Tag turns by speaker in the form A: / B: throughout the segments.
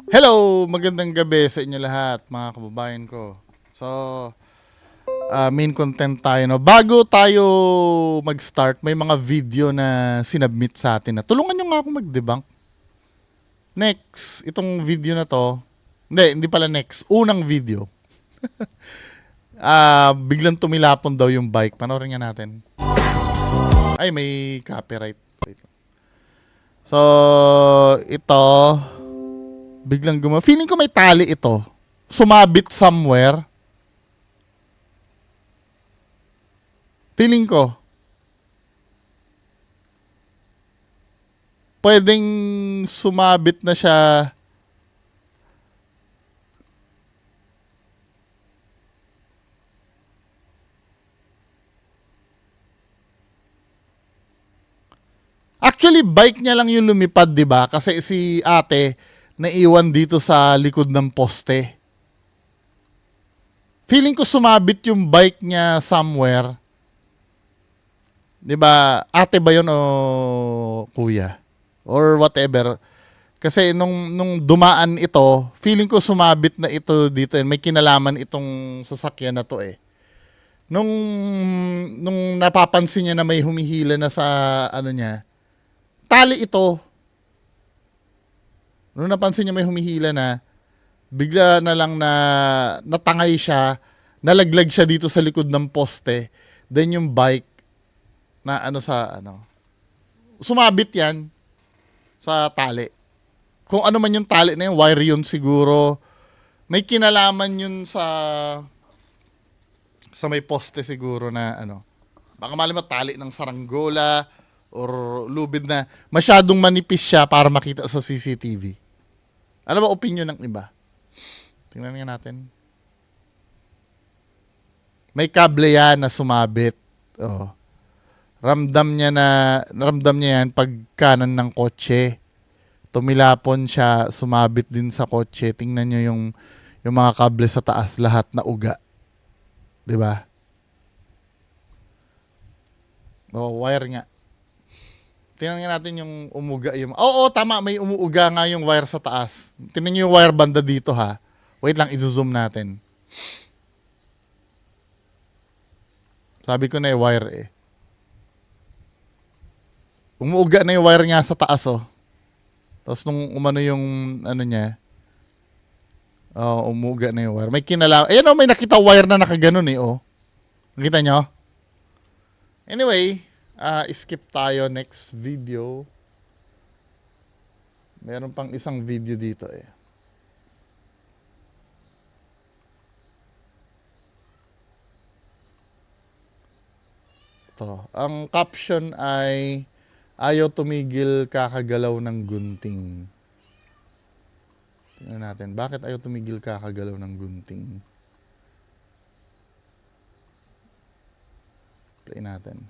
A: Hello! Magandang gabi sa inyo lahat, mga kababayan ko. So, main content tayo. No? Bago tayo mag-start, may mga video na sinubmit sa atin na tulungan nyo nga ako mag-debunk. Next, itong video na to, hindi pala next, unang video. Biglang tumilapon daw yung bike. Panoorin nga natin. Ay, may copyright. Wait lang. So, ito, biglang feeling ko may tali ito. Sumabit somewhere. Feeling ko. Pwedeng sumabit na siya. Actually, bike niya lang yung lumipad, di ba? Kasi si ate naiwan dito sa likod ng poste. Feeling ko sumabit yung bike niya somewhere. Di ba? Ate ba yun o kuya? Or whatever. Kasi nung dumaan ito, feeling ko sumabit na ito dito. May kinalaman itong sasakyan na to eh. Nung napapansin niya na may humihila na sa ano niya, tali ito. Nung napansin niya may humihila na, bigla na lang na natangay siya, nalaglag siya dito sa likod ng poste. Then yung bike na sumabit yan sa tali. Kung ano man yung tali na yun, wire yun siguro. May kinalaman yun sa may poste siguro na baka malimot tali ng saranggola or lubid na masyadong manipis siya para makita sa CCTV. Ano ba opinion ng iba? Tingnan nga natin. May kable yan na sumabit. Oh. Ramdam niya yan pag kanan ng kotse. Tumilapon siya, sumabit din sa kotse. Tingnan niyo yung mga kable sa taas, lahat na uga. 'Di ba? Oh, wire nga. Tingnan nga natin yung umuga yung. Oo, tama, may umuuga nga yung wire sa taas. Tingnan niyo yung wire banda dito ha. Wait lang, i-zoom natin. Sabi ko na yung wire eh. Umuuga na yung wire nga sa taas oh. Tapos nung umano yung niya, umuga na yung wire. May kinala. Ayan may nakita wire na nakaganon eh oh. Nakita nyo? Anyway, skip tayo next video. Meron pang isang video dito eh. Ito. Ang caption ay ayaw tumigil kakagalaw ng gunting. Tingnan natin. Bakit ayaw tumigil kakagalaw ng gunting? Play natin.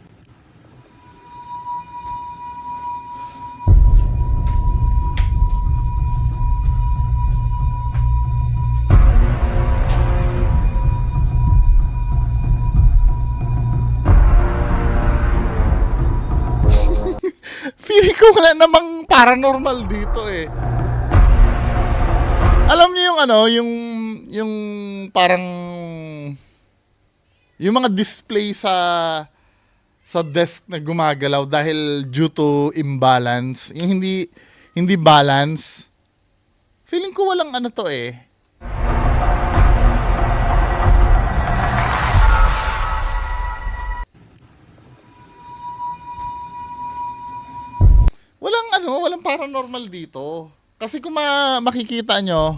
A: Feeling ko wala namang paranormal dito eh. Alam niyo yung yung parang yung mga display sa desk na gumagalaw dahil due to imbalance, yung hindi balance. Feeling ko walang to eh. Walang paranormal dito. Kasi kung makikita nyo,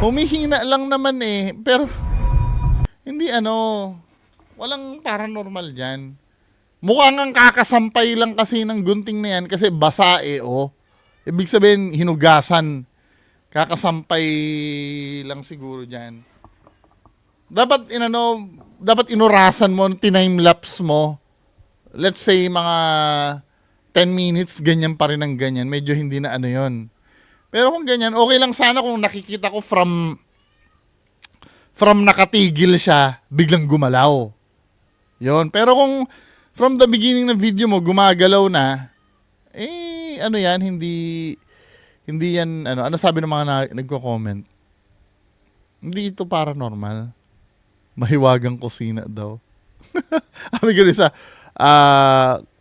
A: humihina lang naman eh. Pero, hindi walang paranormal dyan. Mukhang ang kakasampay lang kasi ng gunting na yan kasi basa eh oh. Ibig sabihin, hinugasan. Kakasampay lang siguro dyan. Dapat inurasan mo, time-lapse mo. Let's say mga 10 minutes, ganyan pa rin ang ganyan. Medyo hindi na yon. Pero kung ganyan, okay lang sana kung nakikita ko from nakatigil siya, biglang gumalaw. Yon. Pero kung from the beginning ng video mo, gumagalaw na, ano yan, hindi yan, ano sabi ng mga nagko-comment? Hindi ito paranormal. Mahiwagang kusina daw. Sabi ko isa,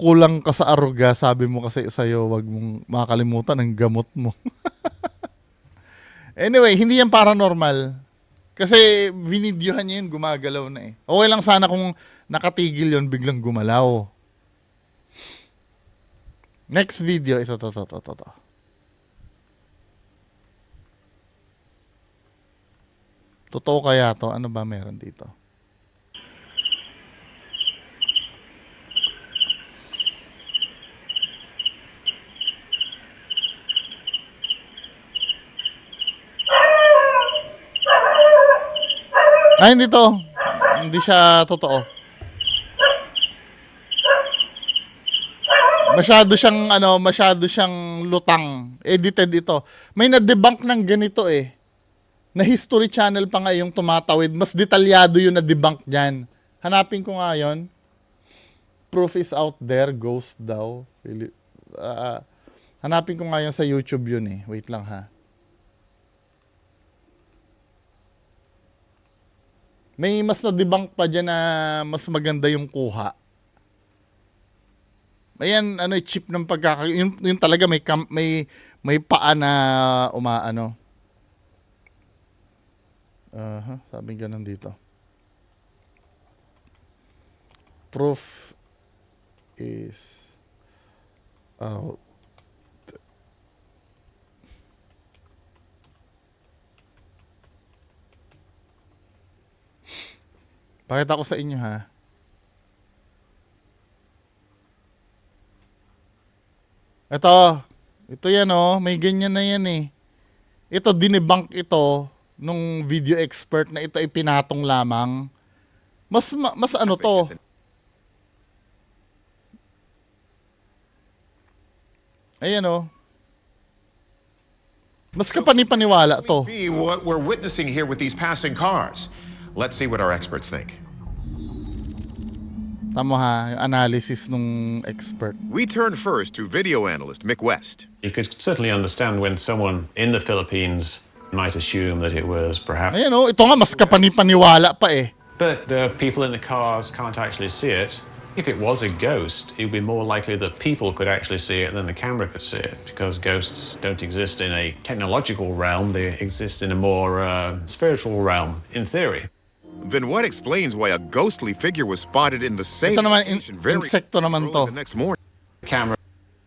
A: kulang ka sa aruga, sabi mo kasi sa'yo, wag mong makakalimutan ang gamot mo. Anyway, hindi yan paranormal. Kasi vinidyohan niya yun, gumagalaw na eh. Okay lang sana kung nakatigil yun, biglang gumalaw. Next video, ito. Totoo kaya to? Ano ba meron dito? Hindi to. Hindi siya totoo. Masyado siyang lutang. Edited ito. May na-debunk ng ganito eh. Na History Channel pa nga yung tumatawid. Mas detalyado yung na-debunk dyan. Hanapin ko nga yun. Proof is out there. Ghost daw. Hanapin ko nga yun sa YouTube yun eh. Wait lang ha. May mas na-debunk pa dyan na mas maganda yung kuha. Ayan, cheap ng yung talaga may paa na umaano. Sabi ganun dito. Proof is out. Pakita ko sa inyo ha. Ito yan oh, may ganyan na yan eh. Ito dinebunk ito nung video expert na ito ay pinatong lamang. Mas ano to? Ayan oh. Mas kapani-paniwala to.
B: What we're witnessing here with these passing cars. Let's see what our experts think.
A: Tama ha, yung analysis nung expert.
B: We turn first to video analyst Mick West.
C: You could certainly understand when someone in the Philippines might assume that it was perhaps...
A: Ayan o, ito nga mas kapani-paniwala pa eh.
C: But the people in the cars can't actually see it. If it was a ghost, it would be more likely that people could actually see it than the camera could see it, because ghosts don't exist in a technological realm, they exist in a more spiritual realm, in theory.
B: Then what explains why a ghostly figure was spotted in the same
A: Ito naman,
B: location very
A: insekto naman
B: early
A: to.
B: the next morning?
C: Camera,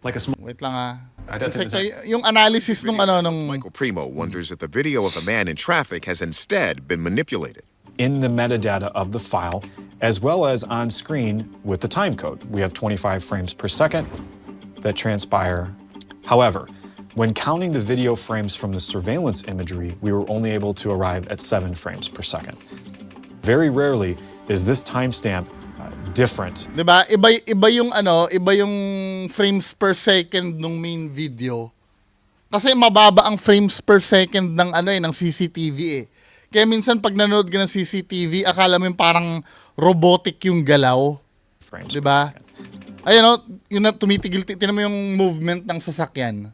C: like a small...
A: Wait lang ha.
C: I don't think
A: Insekto, yung analysis nung nung...
B: Michael Primo wonders if the video of a man in traffic has instead been manipulated.
D: In the metadata of the file, as well as on screen with the time code. We have 25 frames per second that transpire. However, when counting the video frames from the surveillance imagery, we were only able to arrive at 7 frames per second. Very rarely is this timestamp different.
A: Diba? Iba yung frames per second nung main video. Kasi mababa ang frames per second ng ng CCTV eh. Kaya minsan pag nanood ka ng CCTV, akala mo yung parang robotic yung galaw.
D: Frames
A: Diba? Ayun o, yun na tumitigil, tinan mo yung movement ng sasakyan.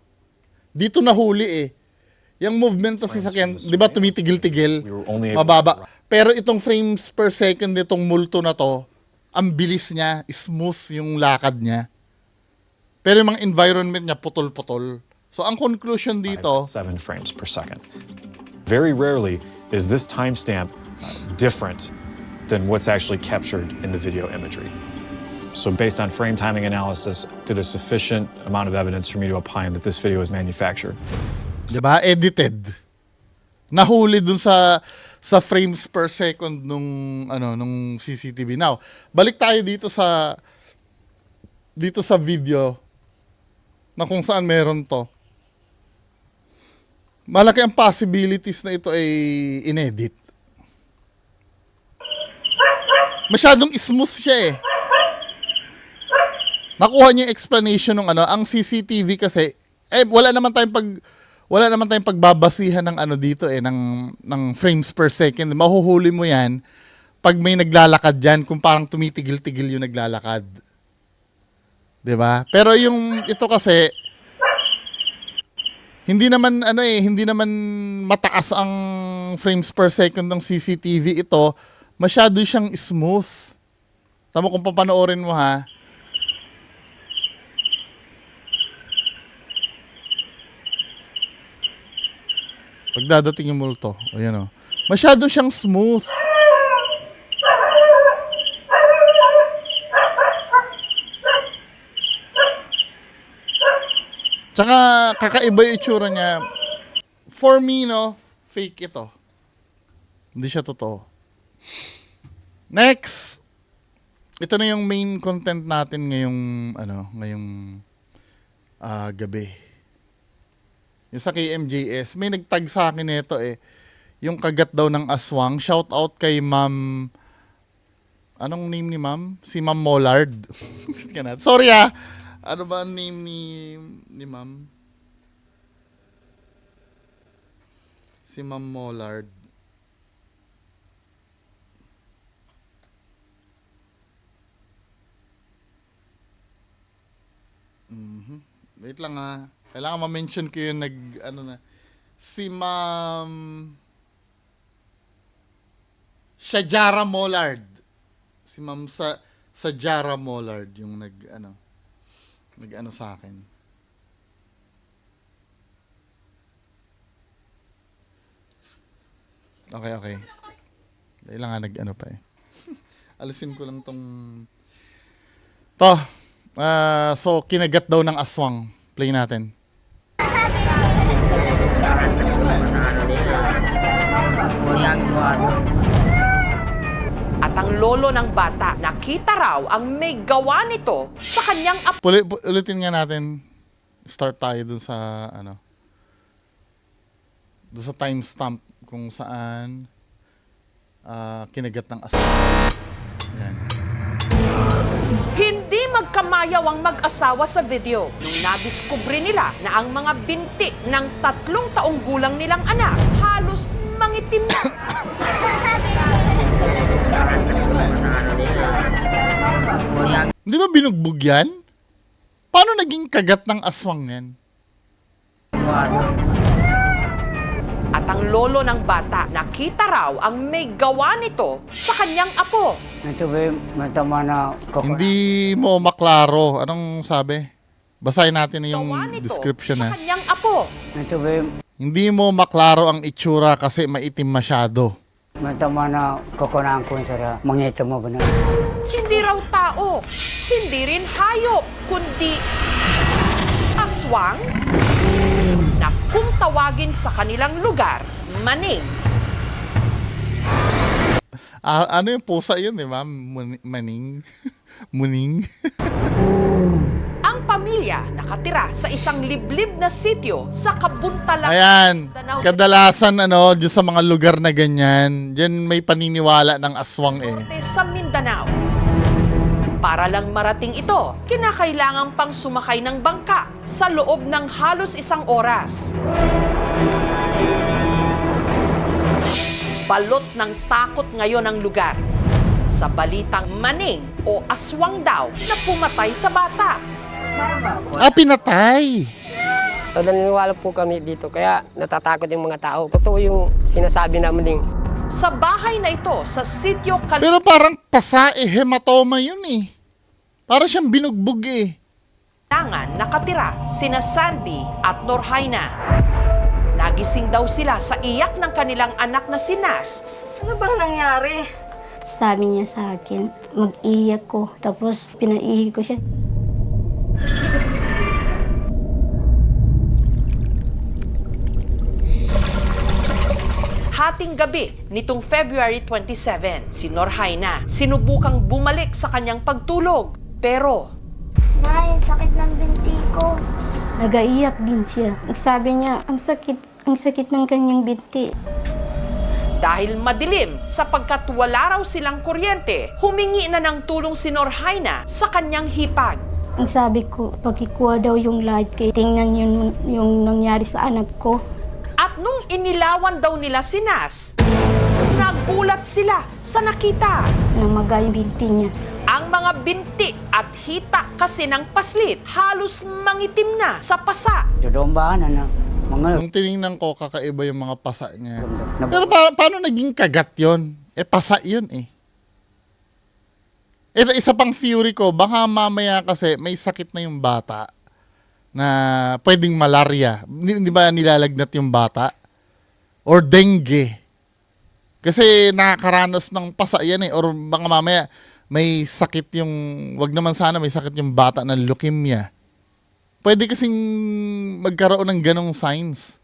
A: Dito nahuli eh. Yung movement ng sasakyan, di ba tumitigil-tigil, mababa. Pero itong frames per second nitong multo na to, ang bilis niya, smooth yung lakad niya. Pero yung mga environment niya, putol-putol. So ang conclusion dito,
D: 7 frames per second. Very rarely is this timestamp different than what's actually captured in the video imagery. So based on frame timing analysis, did a sufficient amount of evidence for me to opine that this video is manufactured.
A: diba, edited. Nahuli dun sa frames per second nung CCTV. Now, balik tayo dito sa video na kung saan meron to. Malaki ang possibilities na ito ay inedit. Masyadong smooth siya eh. Nakuha niyo yung explanation ng ang CCTV kasi wala naman tayong pagbabasihan ng dito ng frames per second. Mahuhuli mo 'yan pag may naglalakad diyan kung parang tumitigil-tigil yung naglalakad. 'Di ba? Pero yung ito kasi hindi naman hindi naman mataas ang frames per second ng CCTV ito. Masyado siyang smooth. Tama kung papanoorin mo ha. Pagdadating yung multo. Ayan o. Masyado siyang smooth. Tsaka kakaiba yung itsura niya. For me, no, fake ito. Hindi siya totoo. Next. Ito na yung main content natin ngayong gabi. Yung sa KMJS, may nagtag sa akin nito yung kagat daw ng aswang. Shout out kay Ma'am, anong name ni Ma'am? Si Ma'am Mollard. Sorry ano ba ang name ni Ma'am? Si Ma'am Mollard. Wait lang kailangan ma-mention ko yung si Ma'am Shajara Mollard. Si Ma'am Shajara Mollard yung nag sa akin. Okay. Dahil lang pa Alisin ko lang tong so kinagat daw ng aswang. Play natin.
E: At ang lolo ng bata, nakita raw ang may gawa nito sa kanyang apo.
A: Ulitin nga natin. Start tayo dun sa dun sa timestamp kung saan kinagat ng aswang. Yan.
E: Hindi magkamayaw ang mag-asawa sa video nung nadiskubre nila na ang mga binti ng 3 taong gulang nilang anak halos mangitim na.
A: Di ba binugbog yan? Paano naging kagat ng aswang yan?
E: At ang lolo ng bata, nakita raw ang may gawa nito sa kanyang apo.
F: Ito ba matama na
A: Hindi mo maklaro. Anong sabi? Basahin natin yung
E: Gawa nito
A: description
E: sa kanyang apo.
F: Ito ba
A: Hindi mo maklaro ang itsura kasi maitim masyado.
F: matama na kukunaan ko sa mga ito mo ba na?
E: Hindi raw tao, hindi rin hayop, kundi aswang na kung tawagin sa kanilang lugar, maning.
A: Ano yung pusa yun, di ba? Maning? Muning?
E: Ang pamilya nakatira sa isang liblib na sityo sa Kabuntalan.
A: Ayan. Kadalasan, dyan sa mga lugar na ganyan, dyan may paniniwala ng aswang
E: Norte sa Mindanao. Para lang marating ito, kinakailangan pang sumakay ng bangka sa loob ng halos 1 oras. Balot ng takot ngayon ang lugar sa balitang maning o aswang daw na pumatay sa bata.
A: Pinatay!
G: So, naniniwala po kami dito, kaya natatakot yung mga tao. Totoo yung sinasabi namin din.
E: Sa bahay na ito, sa sityo
A: Pero parang hematoma yun Para siyang binugbog
E: Kalinangan nakatira sina Sandy at Norhaina. Nagising daw sila sa iyak ng kanilang anak na si Nas.
H: Ano bang nangyari?
I: Sabi niya sa akin, mag-iyak ko. Tapos pinaihi ko siya.
E: Hating gabi nitong February 27, si Norhaina sinubukang bumalik sa kanyang pagtulog. Pero
H: Nay, sakit ng binti ko.
I: Nagaiyak din siya. Sabi niya, ang sakit ng kanyang binti.
E: dahil madilim sapagkat wala raw silang kuryente, humingi na ng tulong si Norhaina sa kanyang hipag.
I: Ang sabi ko, pagkikuha daw yung light kay tingnan yun yung nangyari sa anak ko.
E: At nung inilawan daw nila si Nas, nagulat sila sa nakita.
I: Namaga yung binti niya.
E: Ang mga binti at hita kasi ng paslit halos mangitim na sa pasa.
F: Tudombahan na mga
A: Nung tiningnan ko, kakaiba yung mga pasa niya.
F: na,
A: Pero paano naging kagat yon? Pasa yun eh. Ito, isa pang theory ko, baka mamaya kasi may sakit na yung bata na pwedeng malaria. Hindi ba nilalagnat yung bata? Or dengue. Kasi nakakaranas ng pasa yan eh. Or baka mamaya may sakit yung, wag naman sana may sakit yung bata ng leukemia. Pwede kasing magkaroon ng ganong signs.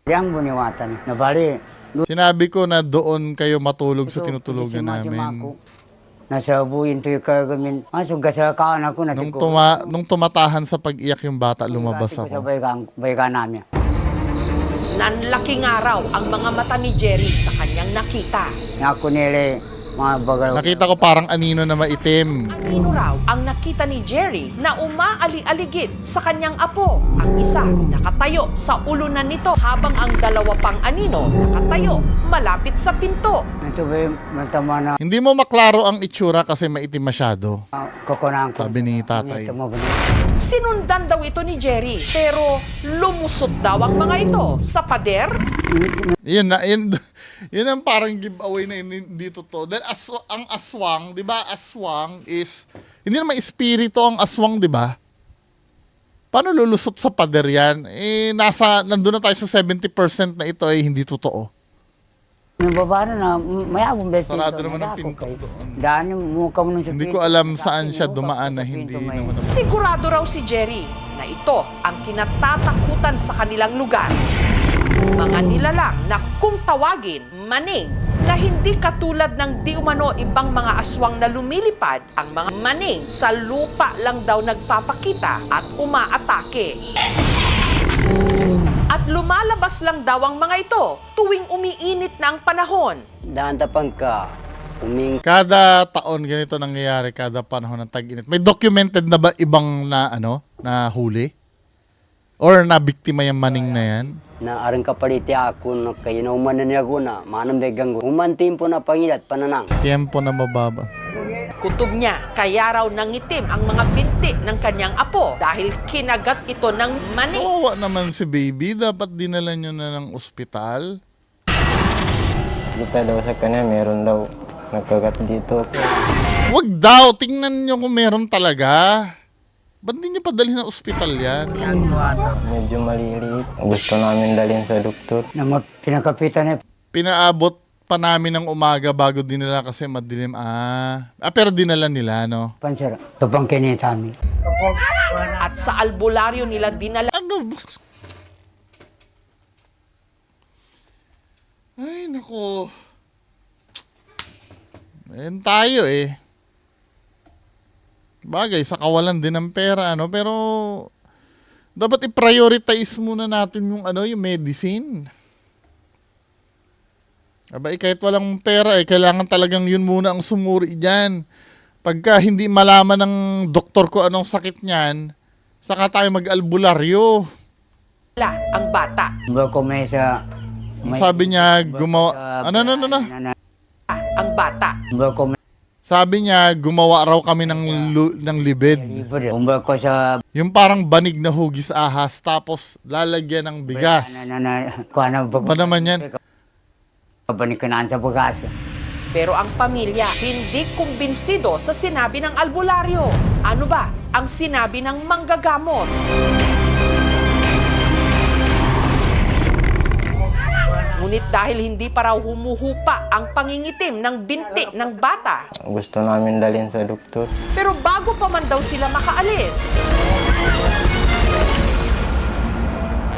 F: yang buniwatan. Nabali.
A: Sinabi ko na doon kayo matulog sa tinutulugan namin.
F: Nasa buhin to yung kargamin. So, gasakawan ako na
A: Nung tumatahan sa pag-iyak yung bata, lumabas
F: Sa
A: ako.
F: baykan namin.
E: Nanlaking araw ang mga mata ni Jerry sa kanyang nakita.
F: Ako nila, mga bagal.
A: Nakita ko parang anino na maitim.
E: Anino raw ang nakita ni Jerry na umaali-aligid sa kanyang apo. Ang isa nakatayo sa ulunan nito habang ang dalawa pang anino nakatayo malapit sa pinto.
F: Ito ba yung matama na
A: Hindi mo maklaro ang itsura kasi maitim masyado.
F: kukunan ko.
A: Sabi ni tatay.
F: Ito mo ba?
E: Sinundan daw ito ni Jerry pero lumusot daw ang mga ito sa pader.
A: Yun ang parang giveaway na hindi totoo. Dahil ang aswang, di ba, aswang is, hindi naman espiritu ang aswang, di ba? Paano lulusot sa pader yan? Nandun na tayo sa 70% na ito ay hindi totoo.
F: Yung babae na mayabong beses.
A: Sarado naman ang pinto doon.
F: Daan yung mukha mo nung
A: Hindi ko alam saan siya dumaan na hindi naman.
E: Sigurado raw si Jerry na ito ang kinatatakutan sa kanilang lugar. Mga nilalang na kung tawagin, maning, na hindi katulad ng di umano ibang mga aswang na lumilipad, ang mga maning sa lupa lang daw nagpapakita at umaatake. At lumalabas lang daw ang mga ito tuwing umiinit na ang panahon.
F: Daan tapang ka.
A: Kada taon ganito nangyayari, kada panahon ng tag-init. May documented na ba ibang na huli? Or na biktima yung maning na yan?
F: Na arang kapaliti ako na kayo na umanan niya ko na manang begang ko. Umantim po na pangilat pananang.
A: Tiempo na mababa.
E: Kutob niya, kaya raw nangitim ang mga binti ng kanyang apo dahil kinagat ito ng maning.
A: Kawawa naman si baby. Dapat dinala nyo na ng ospital.
G: Kita daw sa kanya, meron daw nagkagat dito.
A: Wag daw. Tingnan nyo kung meron talaga. Ba't di nyo padalhin ng ospital yan?
G: Medyo maliliit. Gusto namin dalhin sa doktor.
F: Na pinakapitan niya.
A: Pinaabot pa namin ng umaga bago dinala kasi madilim. Pero dinala nila, no?
F: Pansir, tupang kinita amin.
E: At sa albularyo nila dinala
A: Ano ba? Ay, naku. Ayan tayo eh. Bagay, sa kawalan din ng pera, ano? Pero, dapat i-prioritize muna natin yung, yung medicine. Aba, kahit walang pera, kailangan talagang yun muna ang sumuri dyan. Pagka hindi malaman ng doktor ko anong sakit niyan, saka tayo mag-albularyo.
E: ang bata.
F: Bago may sa...
A: Sabi niya, gumawa... Ano?
E: Ang bata.
F: Bago may
A: Sabi niya, gumawa raw kami ng libid.
F: libre. Bago sa...
A: Yung parang banig na hugis ahas, tapos lalagyan ng bigas.
F: Kuha na
A: Ba naman yan?
F: Banikanaan sa bugas.
E: Pero ang pamilya hindi kumbinsido sa sinabi ng albularyo. Ano ba ang sinabi ng manggagamot? Ngunit dahil hindi pa raw humuhupa ang pangingitim ng binti ng bata.
G: Gusto namin dalhin sa doktor.
E: Pero bago pa man daw sila makaalis,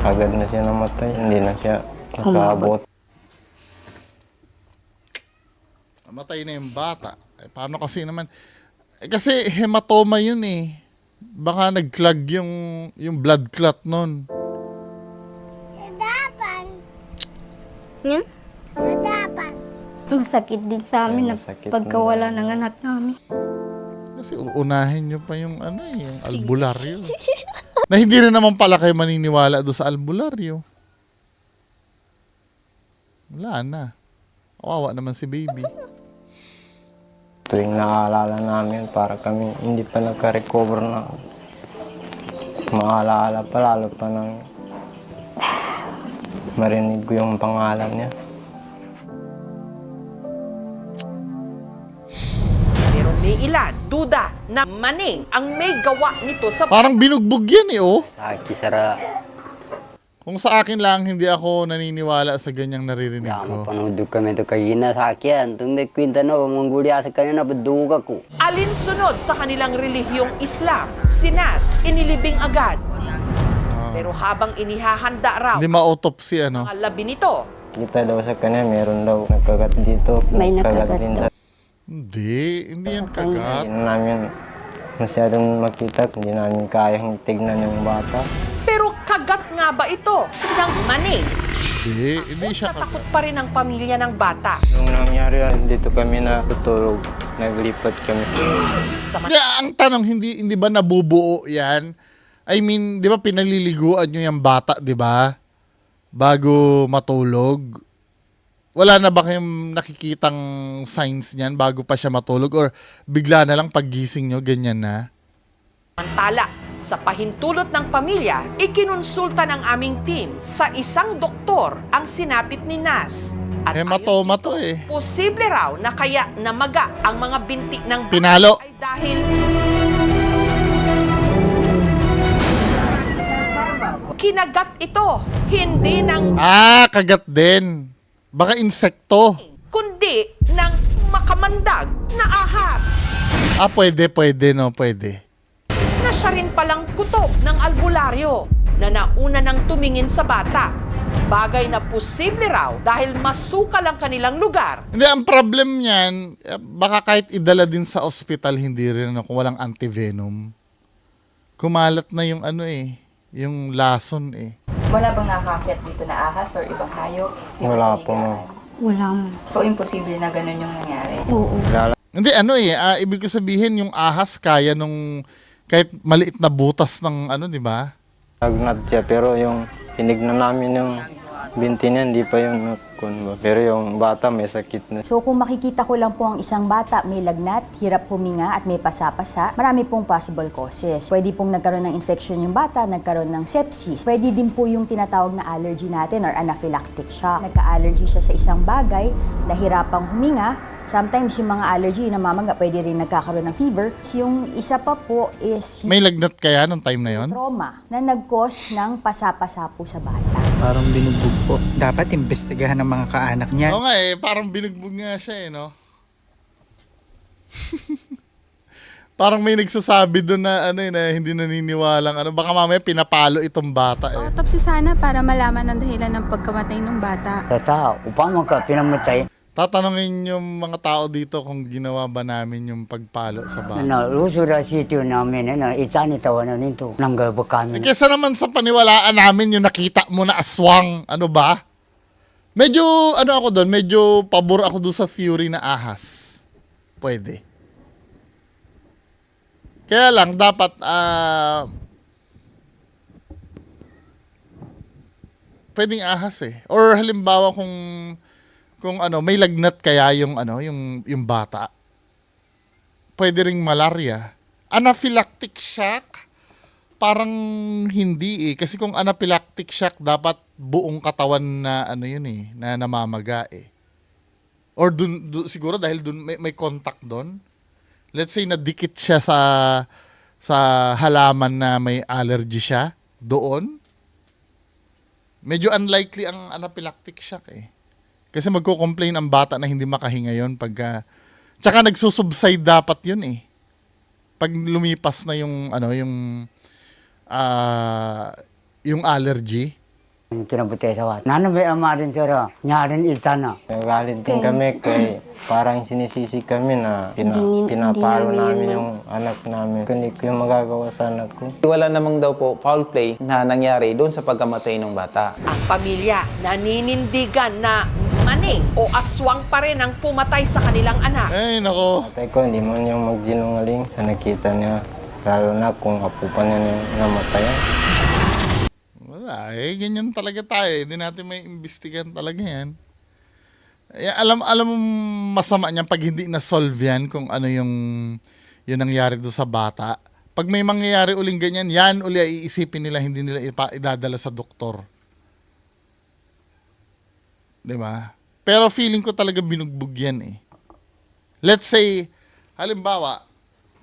G: Agad na siya namatay. Hindi na siya nakaabot.
A: Namatay na yung bata. Paano kasi naman? Kasi hematoma yun eh. Baka nag-clog yung blood clot nun.
I: Yan. Masakit din sa amin na
G: masakit
I: pagkawala ng anak namin.
A: Kasi uunahin nyo pa yung yung albularyo. Na hindi na naman pala kayo maniniwala doon sa albularyo. Wala na. Kawawa naman si baby.
G: Ito
J: tuwing naaalala namin, para kami hindi pa nagka-recover na maalaala pa, lalo pa nang marinig ko yung pangalan niya.
E: Pero may ilan, duda na Manning ang may gawa nito sa
A: Parang binugbog yan eh, oh.
F: Sa kisara,
A: Kung sa akin lang, hindi ako naniniwala sa ganyang naririnig
F: kaya
A: ko.
F: mapanood kami ito kagina sa akin. Ito may kwenta na, manggulya sa kanya na baduga ko.
E: alinsunod sa kanilang relihiyong Islam. Si Nas, inilibing agad. Pero habang inihahanda raw
A: Hindi ma-autopsy, ano.
E: ang labi nito,
J: Kita daw sa kanya, meron daw nagkagat dito,
I: May
J: nagkagat
I: nagkagat
J: din sa...
A: Hindi yan kagat.
J: Hindi na namin masyadong makita, hindi namin kayang tignan yung bata.
E: pero kagat nga ba ito ng Manning?
A: Hindi siya
E: Natakot
A: kagat.
E: pa rin ang pamilya ng bata.
J: Nung nangyari, dito kami natutulog, naglipat kami.
E: Sa
A: Hindi, ang tanong, hindi ba nabubuo yan? I mean, di ba pinaliliguan nyo yung bata, di ba? Bago matulog. Wala na ba kayong nakikitang signs niyan bago pa siya matulog? Or bigla na lang paggising nyo, ganyan na?
E: Samantala, sa pahintulot ng pamilya, ikinonsulta ng aming team sa isang doktor ang sinapit ni Nas. At
A: Hematoma to eh.
E: posible raw na kaya namaga ang mga binti ng bata
A: Pinalo.
E: ay dahil kinagat ito, hindi ng
A: Kagat din. Baka insekto.
E: kundi ng makamandag na ahas
A: Pwede, no, pwede.
E: na siya rin palang kutob ng albularyo na nauna nang tumingin sa bata. Bagay na posible raw dahil masukal ang kanilang lugar.
A: Hindi, ang problem niyan, baka kahit idala din sa ospital, hindi rin kung walang antivenom. Kumalat na yung yung lason eh.
K: Wala bang nakakakit dito na ahas or ibang hayop? Dito
J: Wala
K: sa
J: po, ma'am.
K: higaan?
I: Wala mo.
K: So, imposible na ganun yung nangyari?
I: Oo.
A: Hindi, ibig ko sabihin, yung ahas kaya nung, kahit maliit na butas ng di ba?
J: Nagnat siya, pero yung tinignan namin yung binti niya, hindi pa yung ba? Pero yung bata may sakit na.
L: So kung makikita ko lang po ang isang bata may lagnat, hirap huminga at may pasa-pasa, marami pong possible causes. Pwede pong nagkaroon ng infection yung bata, nagkaroon ng sepsis. Pwede din po yung tinatawag na allergy natin or anaphylactic shock. Nagka-allergy siya sa isang bagay, nahirapang huminga. Sometimes yung mga allergy na mamaga, pwede rin nagkakaroon ng fever. Yung isa pa po is
A: May lagnat kaya nung time na yon?
L: trauma na nag-cause ng pasa-pasa po sa bata.
M: Parang binugbog po. Dapat imbestigahan ng mga kaanak niya.
A: Oo nga parang binugbog nga siya no? Parang may nagsasabi doon na na hindi naniniwalang baka mamaya pinapalo itong bata eh.
H: Autopsy sana para malaman ang dahilan ng pagkamatay ng bata.
F: Tata, upang ka pinamatay,
A: Tatanungin yung mga tao dito kung ginawa ba namin yung pagpalo sa bata.
F: lusura sityo namin, isa ni tawanan nito, nanggaba kami.
A: Kesa naman sa paniwalaan namin yung nakita mo na aswang, ba? Medyo, ako doon, medyo pabor ako doon sa theory na ahas. Pwede. Kaya lang, dapat, pwedeng ahas eh. Or halimbawa kung may lagnat kaya yung bata. Pwede ring malaria. Anaphylactic shock? Parang hindi eh. Kasi kung anaphylactic shock, dapat buong katawan na na namamaga eh. Or siguro dahil dun may contact doon. Let's say nadikit siya sa halaman na may allergy siya doon. Medyo unlikely ang anaphylactic shock eh. Kasi magko-complain ang bata na hindi makahinga yon pagka... Tsaka nagsusubside dapat yun eh. Pag lumipas na yung allergy.
F: Kinabuti sa wat. Nano may amarin sira, nyarin itana.
J: Nagalit din kami kay parang sinisisi kami na pinapalo namin yung anak namin. Hindi ko yung magagawa sa anak ko.
M: Wala namang daw po foul play na nangyari doon sa pagkamatay ng bata.
E: Ang pamilya naninindigan na Manning o aswang pa rin ang pumatay sa kanilang anak.
A: Ay, nako.
J: Tatay ko, hindi man yung magsinungaling sa nakita niya. Lalo na kung apo pa niya namatayan.
A: Wala ganyan talaga tayo. Hindi natin may imbestigahan talaga yan. Alam mo masama niyan pag hindi na-solve yan kung ano yung nangyari doon sa bata. Pag may mangyayari uling ganyan, yan uli ay iisipin nila, hindi nila idadala sa doktor. Diba? Pero feeling ko talaga binugbog yan eh. Let's say, halimbawa,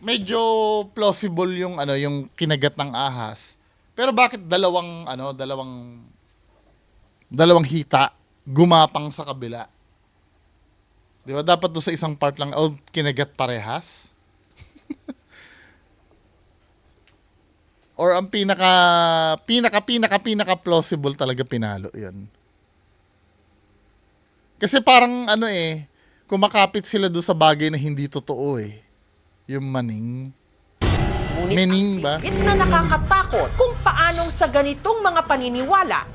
A: medyo plausible yung kinagat ng ahas. Pero bakit dalawang hita gumapang sa kabila? Di ba? Dapat doon sa isang part lang, kinagat parehas? Or ang pinaka plausible talaga pinalo yun. Kasi parang kumakapit sila doon sa bagay na hindi totoo eh. Yung maning. Mening ba?
E: Higit na nakakatakot kung paanong sa ganitong mga paniniwala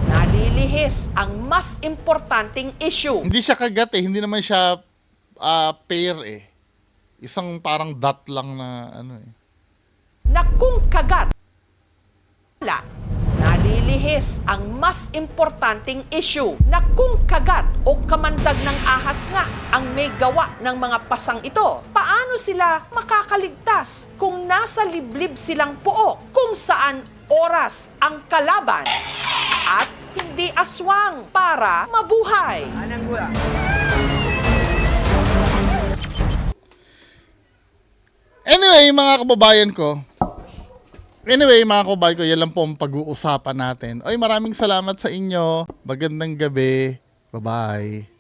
E: nalilihis ang mas importanteng issue.
A: Hindi siya kagat eh. Hindi naman siya pair eh. Isang parang dot lang na
E: Na kung kagat, nalilihis ang mas importanteng issue na kung kagat o kamandag ng ahas nga ang may gawa ng mga pasang ito, paano sila makakaligtas kung nasa liblib silang puok kung saan oras ang kalaban at hindi aswang para mabuhay?
A: Anyway, mga kababayan ko, yan lang po ang pag-uusapan natin. Maraming salamat sa inyo. Magandang gabi. Bye-bye.